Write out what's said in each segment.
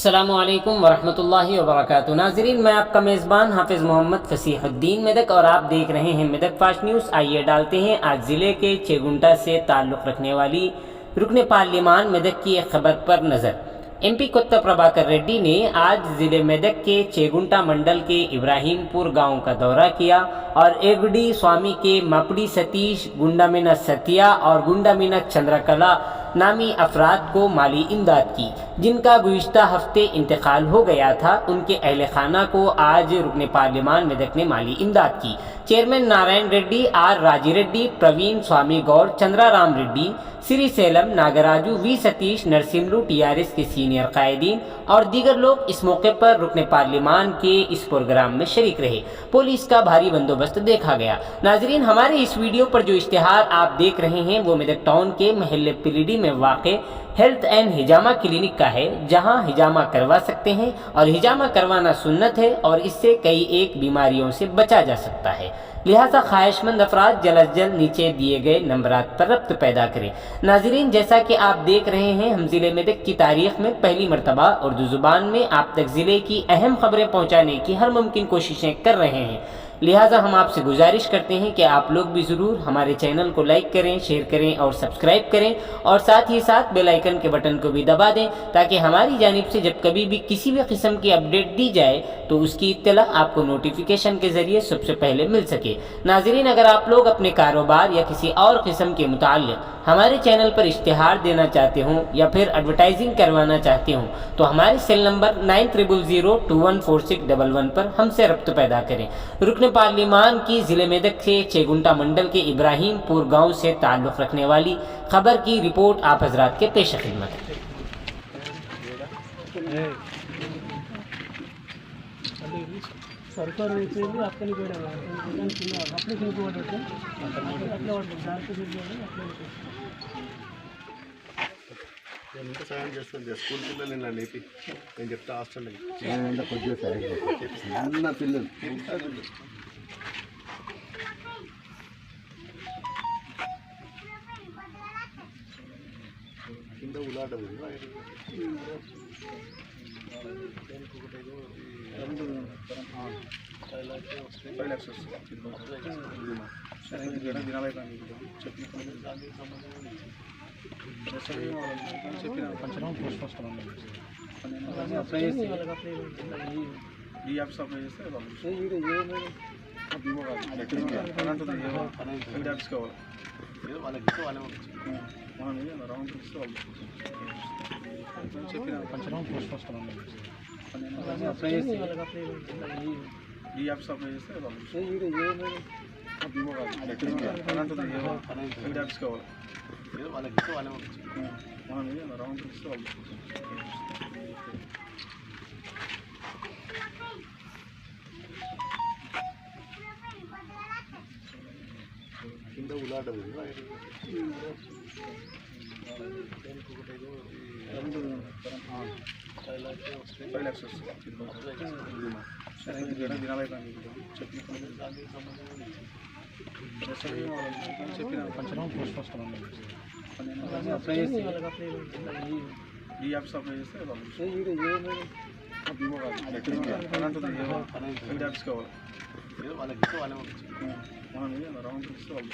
अस्सलामुअलैकुम वरहमतुल्लाहि वबरकातुहू। नाज़रीन, मैं आपका मेज़बान हाफिज़ मोहम्मद फसीहुद्दीन मेदक और आप देख रहे हैं मेदक फास्ट न्यूज़। आइए डालते हैं आज ज़िले के चेगुंटा से ताल्लुक़ रखने वाली रुकन पार्लिमान मेदक की एक खबर पर नज़र। MP कोत्ता प्रभाकर रेड्डी ने आज ज़िले मेदक के चेगुंटा मंडल के इब्राहिमपुर गांव का दौरा किया और एगडी स्वामी के मापड़ी सतीश, गुंडामीना सतिया और गुंडामीना चंद्रकला नामी अफराद को माली इमदाद की, जिनका गुज़िश्ता हफ्ते इंतकाल हो गया था। उनके अहल खाना को आज रुकन पार्लिमान मेदक ने माली इमदाद की। चेयरमैन नारायण रेड्डी, आर राजी रेड्डी, प्रवीण स्वामी गौड़, चंद्राराम रेड्डी, श्रीसेलम, नागराजू, वी सतीश, नरसिम्लू, TRS के सीनियर कायदीन और दीगर लोग इस मौके पर रुकन पार्लिमान के इस प्रोग्राम में शरीक रहे। पुलिस का भारी बंदोबस्त देखा गया। नाजरीन, हमारे इस वीडियो पर जो इश्तिहार आप देख रहे हैं वो मेदक टाउन के महल्ले पिलीडी में वाक़े हेल्थ एंड हिजामा क्लिनिक का है, जहां हिजामा करवा सकते हैं और हिजामा करवाना सुन्नत है और इससे कई एक बीमारियों से बचा जा सकता है। लिहाजा ख्वाहिशमंद अफराद जल्द अज जल्द नीचे दिए गए नंबरात पर रब्त पैदा करें। नाजरीन, जैसा कि आप देख रहे हैं, हम ज़िले मेदक की तारीख में पहली मरतबा उर्दू ज़ुबान में आप तक ज़िले की अहम खबरें पहुँचाने की हर मुमकिन कोशिशें कर रहे हैं। लिहाजा हम आपसे गुजारिश करते हैं कि आप लोग भी ज़रूर हमारे चैनल को लाइक करें, शेयर करें और सब्सक्राइब करें और साथ ही साथ बेल आइकन के बटन को भी दबा दें, ताकि हमारी जानिब से जब कभी भी किसी भी किस्म की अपडेट दी जाए तो उसकी इत्तला आपको नोटिफिकेशन के ज़रिए सबसे पहले मिल सके। नाज़रीन, अगर आप लोग अपने कारोबार या किसी और किस्म के मुताल्लिक़ हमारे चैनल पर इश्तिहार देना चाहते हों या फिर एडवर्टाइजिंग करवाना चाहते हों तो हमारे सेल नंबर 9000214611 पर हमसे रब्त पैदा करें। रुकन पार्लिमान की ज़िले मेदक से चेगुंटा मंडल के इब्राहिमपुर गांव से ताल्लुक़ रखने वाली खबर की रिपोर्ट आप हजरात के पेश खिदमत है। सरकार आपको ఎంత సాయం చేస్తుంది స్కూల్ పిల్లలు ఇలా లేపి నేను చెప్తా హాస్టల్ కొద్దిగా సాయం చిన్న పిల్లలు కింద ఉలాడదు చెప్పిన పంచడం పోస్ట్ వస్తాను ఈ యాప్స్ అప్లై చేస్తే యాప్స్ కావాలి వాళ్ళకి వాళ్ళే మనం రౌండ్ ఇస్తే వాళ్ళు చెప్పిన పంచడం పోస్ట్ వస్తాను ఈ యాప్స్ అప్లై చేస్తే యాప్స్ కావాలి వాళ్ళకి వాళ్ళే మనం రౌండ్ ఇస్తే వాళ్ళు కింద ఉలాడదు చెప్పిన పంచడం పోస్ట్ వస్తాను ఈ యాప్స్ అప్లై చేస్తే యాప్స్ కావాలి వాళ్ళకి వాళ్ళే మనం రౌండ్ ఇస్తే వాళ్ళు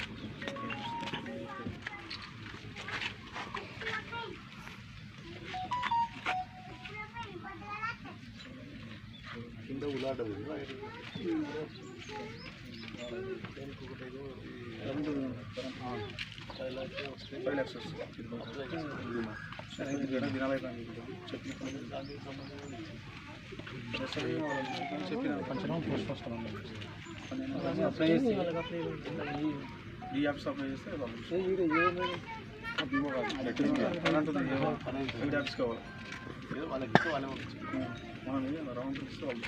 కింద ఉలాడదు చెప్పిన పంచడం పోస్ట్ వస్తాను ఈ యాప్స్ అప్లై చేస్తే యాప్స్ కావాలి వాళ్ళకి వాళ్ళే మనం రౌండ్ ఇస్తే వాళ్ళు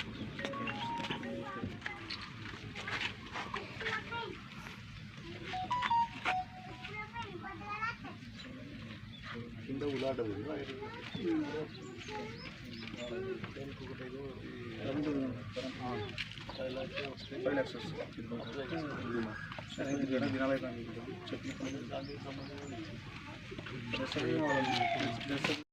కింద ఉలాడదు చెప్పిన